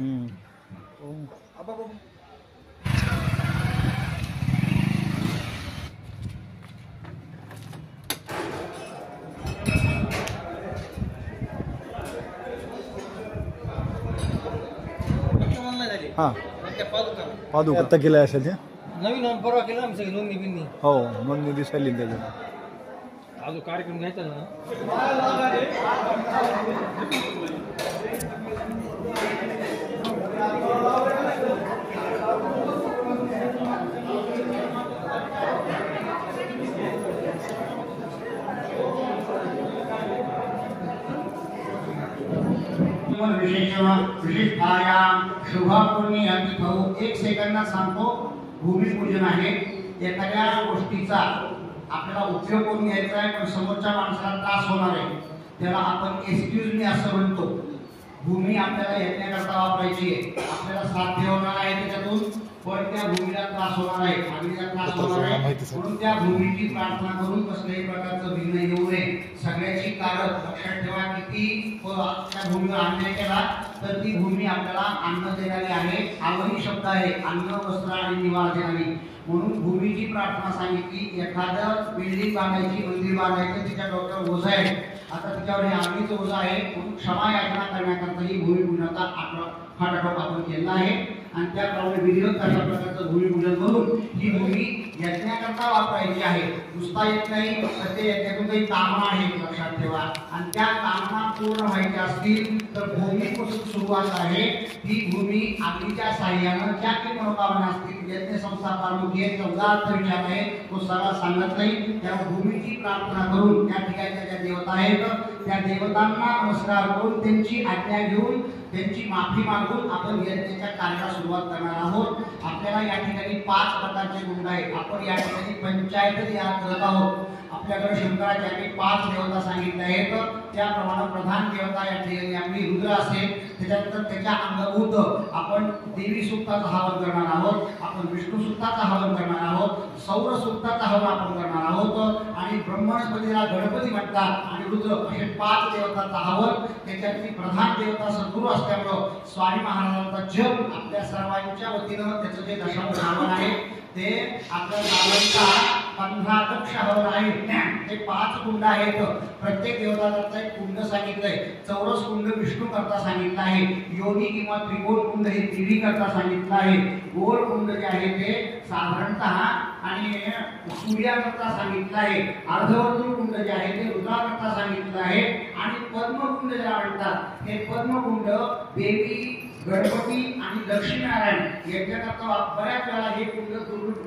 हां पादुका आता केल्या असेल त्या नवीन परवा केला आम्ही सगळी नोंदणी बिंदणी. हो नोंदणी दिसायली त्याच्यात. अजून कार्यक्रम घ्यायचा ना. विशेष आयाम शुभपूर्णी तिथं 1 सेकंदात सांगतो. भूमिपूजन आहे. एखाद्या गोष्टीचा आपल्याला उपयोग करून घ्यायचा आहे पण समोरच्या माणसाला त्रास होणार आहे त्याला आपण एक्सक्यूज मी असं म्हणतो. भूमी आपल्याला यज्ञाकरता वापरायची आहे. आपल्याला साध्य होणार आहे त्याच्यातून पण त्या भूमीला त्रास होणार आहे अग्नीला त्रास होणार आहे म्हणून त्या भूमीची प्रार्थना करून कसल्याही प्रकारचं विघ्न येऊ नये. सगळ्याची कारण लक्षात ठेवा. किती त्या भूमीवर अन्याय केला तर ती भूमी आपल्याला अन्न देणारी आहे. आवडी शब्द आहे अन्न वस्त्र आणि निवारा देणारी म्हणून भूमीची प्रार्थना सांगितली. एखादं बिल्डिंग बांधायची मंदिर बांधायचं तिच्या डोक्यावर ओझं आहे. आता तिच्यावर हे आगीचं ओझं आहे म्हणून क्षमा याचना करण्याकरता ही भूमिपूजनाचा खाटाटोप आपण केला आहे आणि त्याप्रमाणे विधिवत अशा प्रकारचं भूमिपूजन करून ही भूमी यज्ञाकरता वापरायची आहे. नुसता येत नाही तर ते यज्ञातून काही कामना आहेत लक्षात ठेवा आणि त्या कामना पूर्ण व्हायच्या असतील तर भूमीपासून सुरुवात आहे. ती भूमी अग्नीच्या साह्यानं ज्या काही मनोकामना असतील यज्ञ संस्था प्रामुख्य 14 विचार आहे तो सगळा सांगत नाही. त्या भूमीची प्रार्थना करून त्या ठिकाणच्या ज्या देवता आहेत त्या देवतांना नमस्कार करून त्यांची आज्ञा घेऊन त्यांची माफी मागून आपण यज्ञाच्या कार्याला सुरुवात करणार आहोत. आपल्याला या ठिकाणी 5 प्रकारचे गुंड आहेत. आपण या ठिकाणी पंचायत या करत आहोत. आपल्याकडे शंकराचार्य 5 देवता सांगितल्या आहेत. त्याप्रमाणे प्रधान देवता या ठिकाणी आपली रुद्र असेल. त्याच्यानंतर त्याच्या अंगभूत आपण देवी सूक्ताचं हवन करणार आहोत. आपण विष्णू सूक्ताचं हवन करणार आहोत. सौर सूक्ताचं हवन आपण करणार आहोत आणि ब्रह्मस्पतीला गणपती म्हणतात आणि रुद्र असे 5 देवतांचं हवन. त्याच्यातली प्रधान देवता सद्गुरू असल्यामुळं स्वामी महाराजांचा जप आपल्या सर्वांच्या वतीनं त्याचं जे दशांश हवन आहे ते आपल्या गावांचा 15 कक्ष हवन आहे. ते 5 कुंड आहेत. प्रत्येक देवतांचा एक कुंड सांगितलंय. चौरस कुंड विष्णू करता सांगितलं आहे. योनी किंवा त्रिकोण कुंड हे देवी करता सांगितलं आहे. गोल कुंड जे आहे ते साधारणतः आणि सूर्याकरता सांगितलं आहे. अर्धवर्तुळ कुंड जे आहे ते रुद्राकरता सांगितलं आहे आणि पद्मकुंड जे म्हणतात हे पद्मकुंड देवी गणपती आणि लक्ष्मीनारायण याच्याकरता बऱ्याच वेळा हे कुंड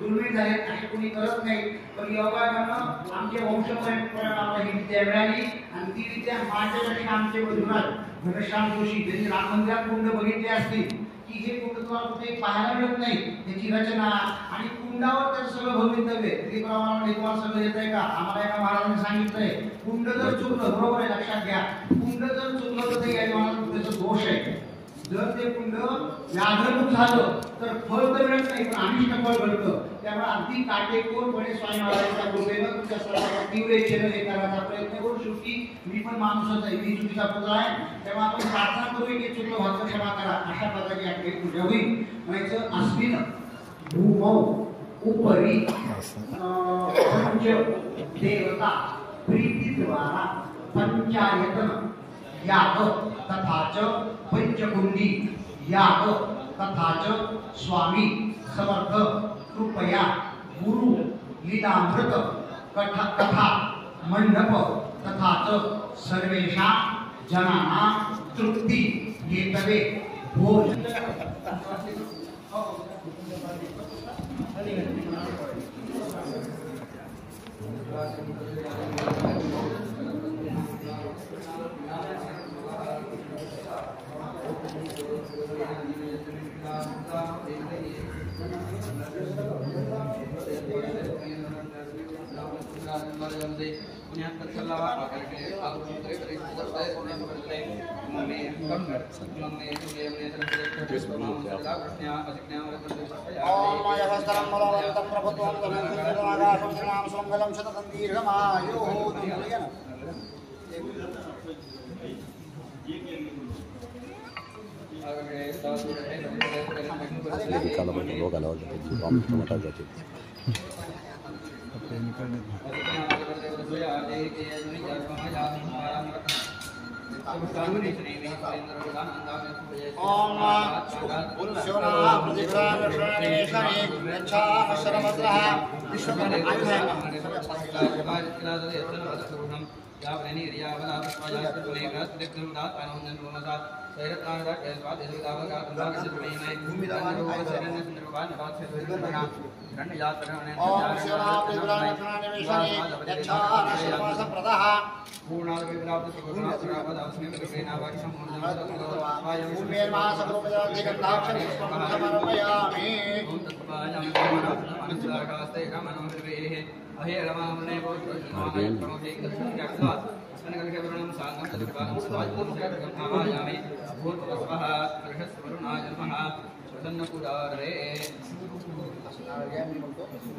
दुर्मिळ झाले असे कोणी करत नाही पण योगायोगानं आमच्या वंशपरंपरेला ही विद्या मिळाली आणि ती विद्या माझ्यापेक्षा आमचे वडीलराज घनश्याम जोशी त्यांनी राम मंदिरात कुंड बघितले असतील की हे कुंड तुम्हाला कुठे पाहायला मिळत नाही. त्याची रचना आणि कुंडावर त्याचं सगळं भवितव्य ते प्रमाणे तुम्हाला सगळं येत आहे का. आम्हाला एका महाराजांनी सांगितलंय कुंड जर चुकलं बरोबर आहे लक्षात घ्या. कुंड जर चुकलं तर ते त्याचा दोष आहे. जर ते कुंड व्याघ्रभूत झालं तर फळ तर मिळत नाही पण अनिष्ट फळ मिळतं. त्यामुळे अगदी काटेकोरपणे स्वामी महाराजांच्या कृपेनं तुमच्या सर्वांना तीव्र इच्छेनं हे करण्याचा प्रयत्न करू. शेवटी मी पण माणूसच आहे. मी चुकीचा पुतळा आहे. तेव्हा आपण प्रार्थना करू की चुकलं व्हायचं क्षमा करा. अशा प्रकारची आपली पूजा होईल. म्हणायचं अस्मिन भूमौ उपरी पंच देवता प्रीतिद्वारा पंचायतन याग तथा च पंचकुंडी याग तथा च स्वामी समर्थ कृपया गुरु लीलामृत कथा मंडप तथा च सर्वेषां जनानां तृप्ति हेतवे भोजन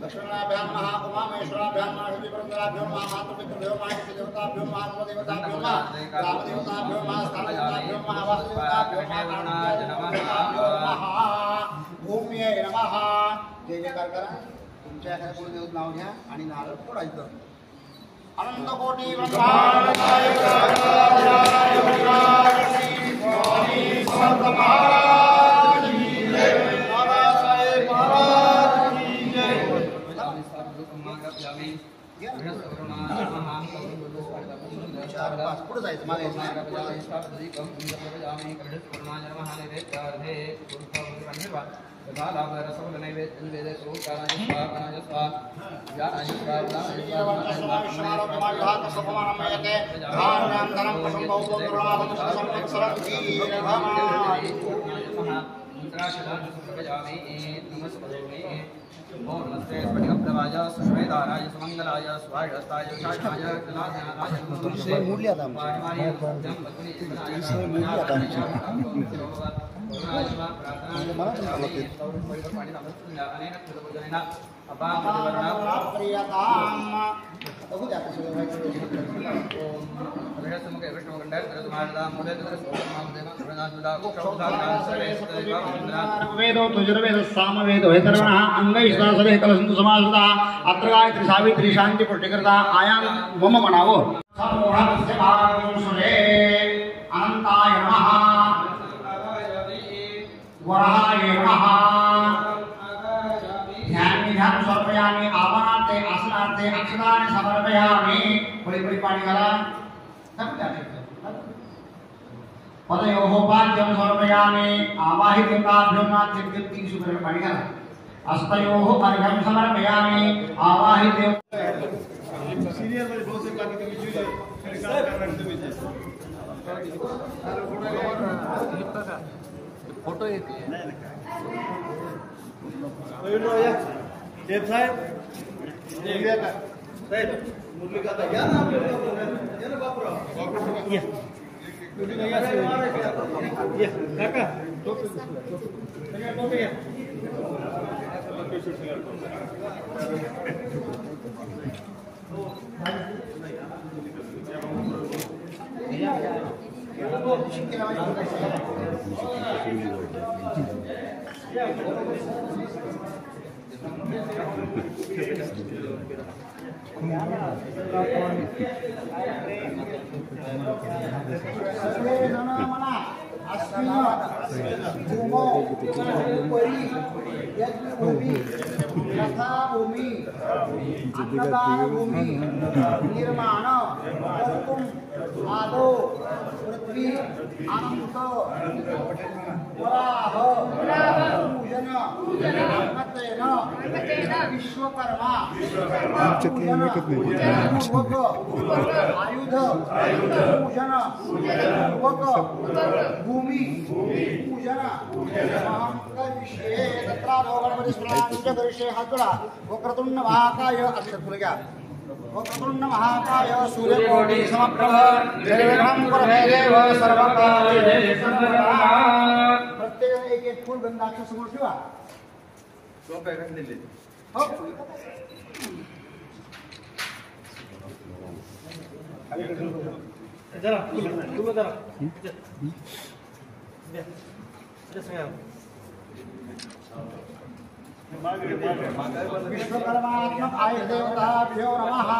लक्ष्मणाभ्यां नमः उमामेश्वराभ्यां नमः हरिपुरंदराभ्यां नमः मातृपितृभ्यो नमः देवताभ्यो नमः नवदेवताभ्यो नमः ग्रामदेवताभ्यो नमः स्थानदेवताभ्यो नमः वासुदेवताभ्यो नमः भूम्ये नमः। जय जयकार करा तुमच्या एखाद्या कुलदेवत नाव घ्या आणि नारळ फोडायचं। अनंत कोटी ब्रह्मांड नायक स्वामी समर्थ महाराज की जय। बाबासाहेब महाराज की जय। पुढे जायचं मागे ओम नमस्ते स्फटिकप्रभाय सुश्वेताराय सुमंगलाय स्वायस्ताय शाखाय कलाधनाय नमस्ते मूल्य आता वेदो तुजुर्वेद सामवेदो हेतर्वणः अंगैश्वासरे कलसंतु समासदा अत्र गायत्री सावित्री शांती पुष्टिकर्ता आयाम मम मनावो समूहस्य भागं सुरे अनंताय नमः वराहाय नमः। ध्यान समर्पयामि आवाहनार्थे आसनार्थे अक्षराणि समर्पयामि। बड़ी पाणी घाला पदयोः पाद्यं समर्पयामि आवाहिताभ्यो नास्ति 300 ग्राम पाणी घाला। हस्तयोः अर्घ्यं समर्पयामि आवाहित सीनियर मध्ये बहुत से पाणी कमी जुले फोटो येते साहेब साहेब मुरली का या ना बापरा या काका निर्माण आदो पृथ्वी अनंत वराह पूजन अंगतेन विश्वकर्मा आयुध पूजन भूमि पूजन वक्रतुंड महाकाय अक्षर फुल घ्या। वक्रतुंड महाकाय सूर्यकोटि समप्रभ निर्विघ्नं कुरु देव सर्वकार्येषु सर्वदा। प्रत्येक एक फूल गंधाक्ष समोर ठेवा। हो जरा जरा विश्वकर्मात्मक आयुर्देवताभ्यो नमः।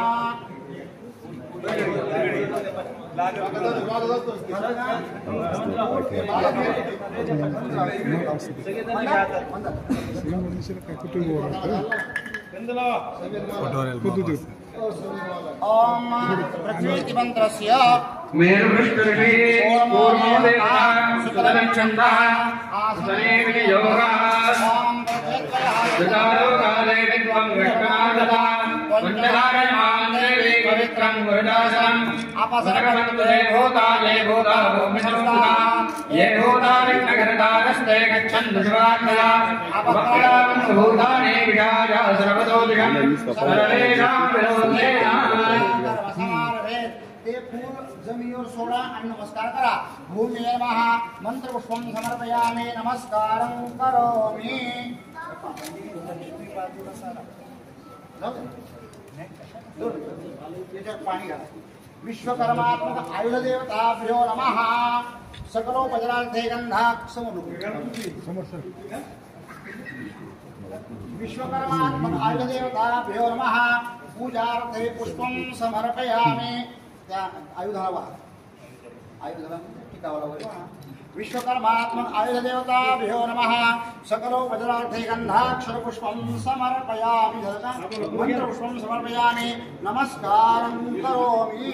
ओम प्रकृति मंत्रस्य मेरुष्टर्षे पूर्णो देवता सुतलक्षन्तः सुतले विनियोगाः सुतारो काले विद्वं विष्णादता पंचधारणान् देवी पवित्रं वरदासम् अपसरकमन्तु भूताले भूता भूमिसंस्था ये भूतानि नगरदारस्ते गच्छन्तु शिवात्मया अपक्रामन्तु भूतानि विराजा सर्वतो दिशं सर्वेषां विरोधेन ते फूल जमिनीवर सोडा आणि नमस्कार करा। भूमीये नमः मंत्र पुष्पं समर्पयामि नमस्कारं करोमि। विश्वकर्मात्मक आयुध देवताभ्यो नमः। सकलोपचारार्थे गन्धाक्षमनु विश्वकर्मात्मक आयुध देवताभ्यो नमः। पूजार्थे पुष्पं समर्पयामि। त्या आयुधाला आयुधाला टिकावाला विश्वकर्मात्मक आयुध देवताभ्यो नमः। सकलो वज्रार्थे गन्धाक्षर पुष्पं समर्पयामि मंत्र पुष्पं समर्पयामि नमस्कारं करोमि।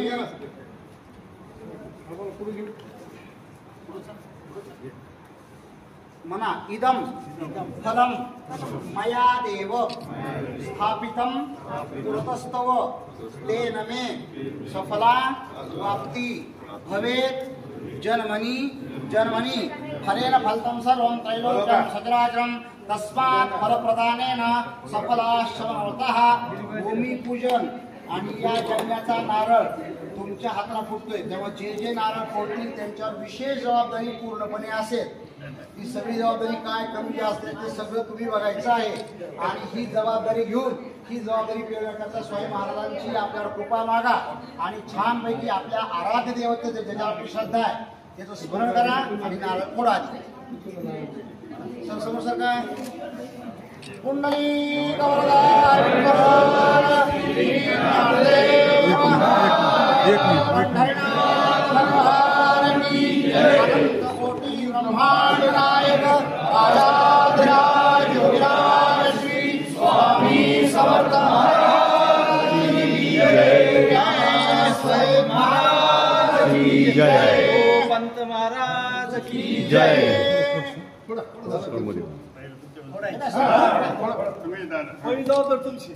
मना इदं फलं मया देव स्थापितं पुरतस्तव तेन मे सफला वाप्ति भवेत्। जन्मनि जन्मनि फलेन फलितं सर्वं त्रैलोक्यं सचराचरं तस्मात् फलप्रदानेन सफलाश्रमवर्तः। भूमिपूजन आणि या जन्माचा नारळ तुमच्या हाताला फुटतोय तेव्हा जे जे नारळ फोडतील त्यांच्यावर विशेष जबाबदारी पूर्णपणे असेल। ही सगळी जबाबदारी काय कमी जास्त ते सगळं तुम्ही बघायचं आहे आणि ही जबाबदारी घेऊन ही जबाबदारी पेलण्याकरता स्वामी महाराजांची आपल्यावर कृपा मागा आणि छानपैकी आपल्या आराध्य देवतेचे ज्याच्यावर आपली श्रद्धा आहे त्याचं स्मरण करा आणि नारळ फोडा। समोर सर काय कुंडली ब्रह्मांड नायक आराध्याय योगिराज श्री स्वामी समर्थ महाराज की जय। महाराज की जय। पंत महाराज की जय। तुमची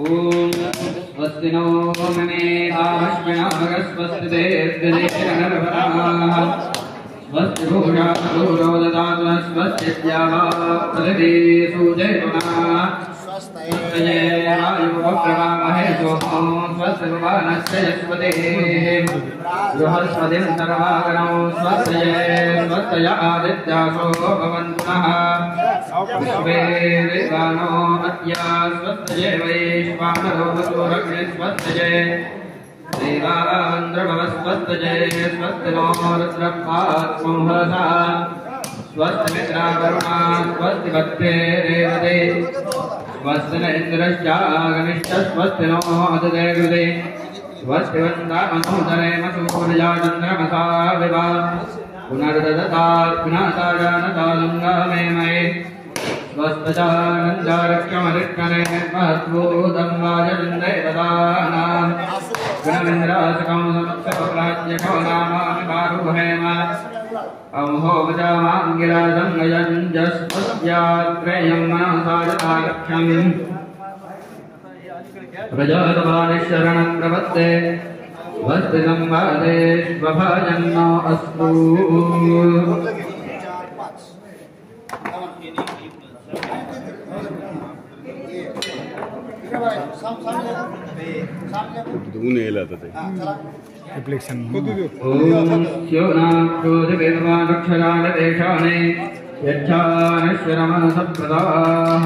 ओम स्वस्ति नो ममेधाश्विनागस्वस्ति देवदेवनरवराः स्वस्ति भूषाभूषो ददातु स्वस्ति द्यावा पृथिवी सुजयतुना स्वस्ति वायुप्रवामहे सोमो स्वस्ति भुवनस्य यस्पतिः बृहस्पतिं सर्वागणो स्वस्ति आदित्यासो भवन्तु नः वेदानो अद्या स्वस्ति वैश्वानरो वसुरग्ने स्वस्ति देवान्द्रभवस्वस्ति स्वस्ति नो रुद्रपात्महसा स्वस्ति मित्रावरुणा स्वस्ति भक्ते रेवते स्वस्ति न इन्द्रश्चागनिष्ठ स्वस्ति नो अददेवते स्वस्ति वन्दामनोदरे मसूर्या चन्द्रमसा विवा पुनर्ददता पुनःता जानता लङ्गामे मये स्वस्तानन्दारक्षमरिष्करे महत्वोदं वाजन्द्रे वदानाम् गुणमिन्द्रासकं समक्षपराज्यको नामामि बारुहेम अमहो वजामाङ्गिराजं गजञ्जस्वस्यात्रेयं मनसाजतारक्षम् प्रजातवादिशरणं प्रपत्ते स्वस्ति संवादेष्वभजन्नो अस्तु। ओम श्योनाक्षोधिवेदवानक्षरालदेशाने यच्छानश्वरमनसप्रदाः